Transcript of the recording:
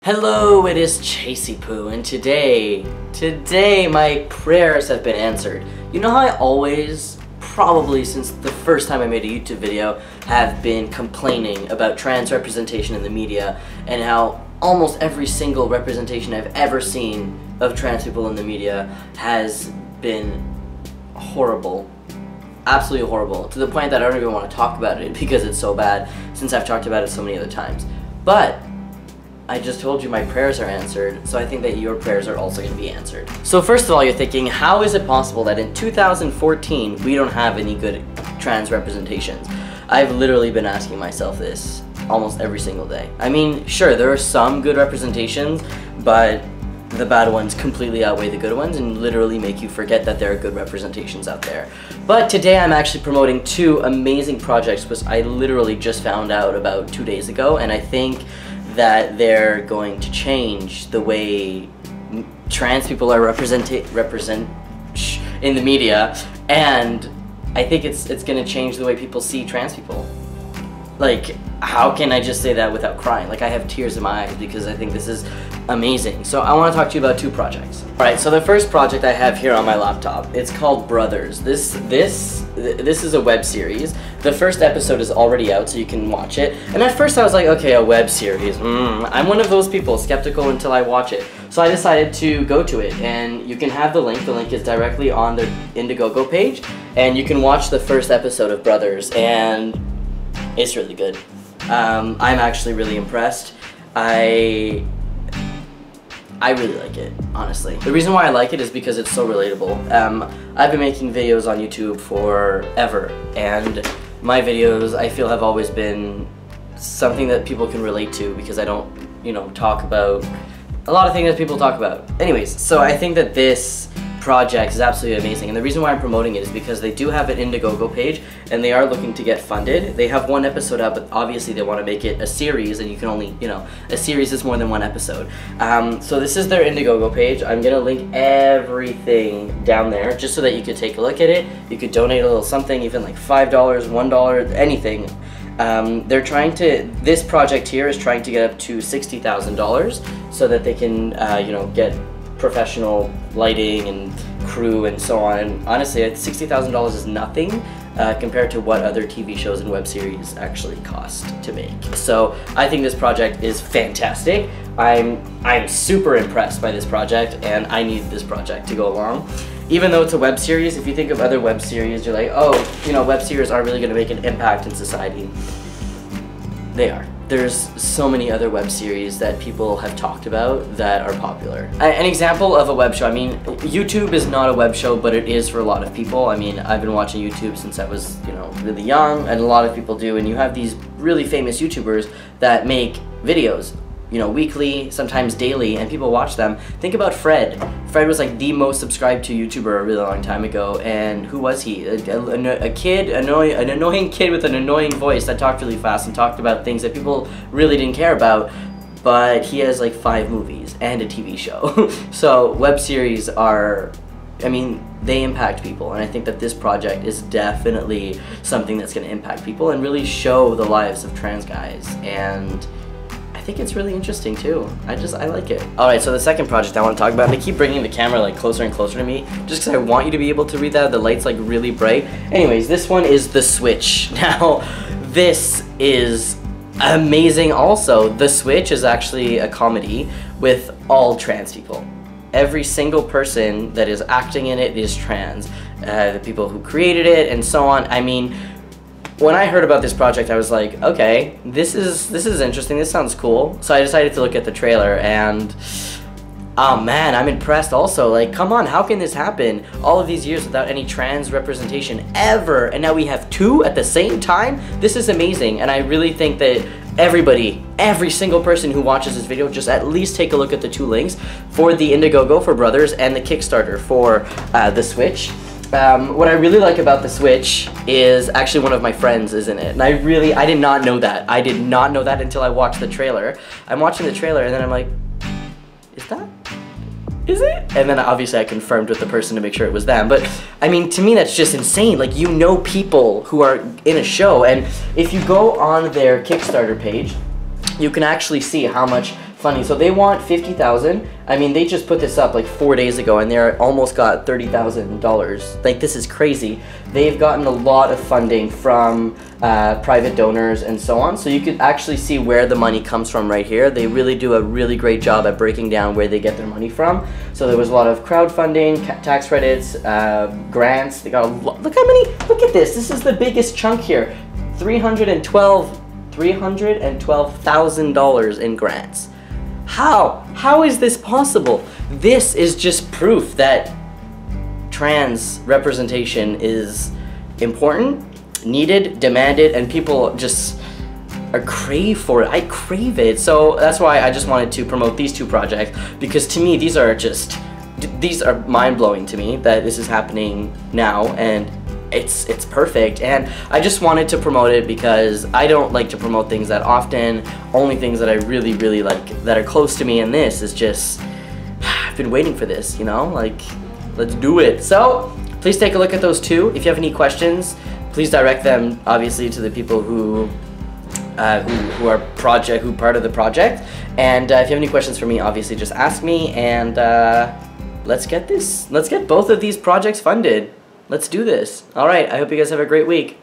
Hello, it is Chasey Poo, and today my prayers have been answered. You know how I always, probably since the first time I made a YouTube video, have been complaining about trans representation in the media, and how almost every single representation I've ever seen of trans people in the media has been horrible. Absolutely horrible, to the point that I don't even want to talk about it because it's so bad, since I've talked about it so many other times. But I just told you my prayers are answered, so I think that your prayers are also going to be answered. So first of all, you're thinking, how is it possible that in 2014 we don't have any good trans representations? I've literally been asking myself this almost every single day. I mean, sure, there are some good representations, but the bad ones completely outweigh the good ones and literally make you forget that there are good representations out there. But today I'm actually promoting two amazing projects which I literally just found out about 2 days ago, and I think that they're going to change the way trans people are represent in the media, and I think it's going to change the way people see trans people. Like, how can I just say that without crying? Like, I have tears in my eyes because I think this is amazing. So I want to talk to you about two projects. Alright, so the first project I have here on my laptop, it's called Brothers. This is a web series. The first episode is already out, so you can watch it. And at first I was like, okay, a web series. I'm one of those people, skeptical until I watch it. So I decided to go to it, and you can have the link. The link is directly on the Indiegogo page, and you can watch the first episode of Brothers, and it's really good. I'm actually really impressed. I really like it, honestly. The reason why I like it is because it's so relatable. I've been making videos on YouTube forever, and my videos, I feel, have always been something that people can relate to because I don't, talk about a lot of things that people talk about. Anyways, so I think that this project is absolutely amazing, and the reason why I'm promoting it is because they do have an Indiegogo page and they are looking to get funded. They have one episode out, but obviously they want to make it a series, and you can only, a series is more than one episode. So this is their Indiegogo page. I'm gonna link everything down there just so that you could take a look at it. You could donate a little something, even like $5, $1, anything. This project here is trying to get up to $60,000 so that they can, get professional lighting and crew and so on. And honestly, $60,000 is nothing compared to what other TV shows and web series actually cost to make. So I think this project is fantastic. I'm super impressed by this project, and I need this project to go along. Even though it's a web series, if you think of other web series, you're like, oh, web series aren't really going to make an impact in society. They are. There's so many other web series that people have talked about that are popular. An example of a web show, I mean, YouTube is not a web show, but it is for a lot of people. I mean, I've been watching YouTube since I was, really young, and a lot of people do, and you have these really famous YouTubers that make videos, weekly, sometimes daily, and people watch them. Think about Fred. Fred was like the most subscribed to YouTuber a really long time ago, and who was he? An annoying kid with an annoying voice that talked really fast and talked about things that people really didn't care about, but he has like 5 movies and a TV show. So web series are, they impact people, and I think that this project is definitely something that's going to impact people and really show the lives of trans guys, and I think it's really interesting too. I like it. Alright, so the second project I want to talk about, and I keep bringing the camera like closer and closer to me just because I want you to be able to read that. The light's like really bright. Anyways, this one is The Switch. Now, this is amazing also. The Switch is actually a comedy with all trans people. Every single person that is acting in it is trans. The people who created it and so on. I mean, when I heard about this project, I was like, okay, this is interesting, this sounds cool. So I decided to look at the trailer, and oh man, I'm impressed also. Like, come on, how can this happen all of these years without any trans representation ever? And now we have 2 at the same time? This is amazing, and I really think that every single person who watches this video, just at least take a look at the 2 links for the Indiegogo for Brothers and the Kickstarter for The Switch. What I really like about The Switch is actually one of my friends is in it, and I did not know that. I did not know that until I watched the trailer. I'm watching the trailer, and then I'm like, is it? And then obviously I confirmed with the person to make sure it was them. But I mean, to me that's just insane. Like, people who are in a show, and if you go on their Kickstarter page, you can actually see how much funny. So they want 50,000. I mean, they just put this up like 4 days ago, and they're almost got $30,000. Like, this is crazy. They've gotten a lot of funding from private donors and so on. So you could actually see where the money comes from right here. They really do a really great job at breaking down where they get their money from. So there was a lot of crowdfunding, tax credits, grants. They got a lot. Look how many. Look at this. This is the biggest chunk here. $312,000 in grants. How is this possible? This is just proof that trans representation is important, needed, demanded, and people just crave for it. I crave it. So that's why I just wanted to promote these two projects, because to me these are mind-blowing to me that this is happening now, and it's perfect. And I just wanted to promote it because I don't like to promote things that often, only things that I really like, that are close to me, and this is just, I've been waiting for this, you know, like, let's do it. So please take a look at those two. If you have any questions, please direct them obviously to the people who are part of the project. And if you have any questions for me, obviously just ask me, and let's get both of these projects funded. Let's do this. All right, I hope you guys have a great week.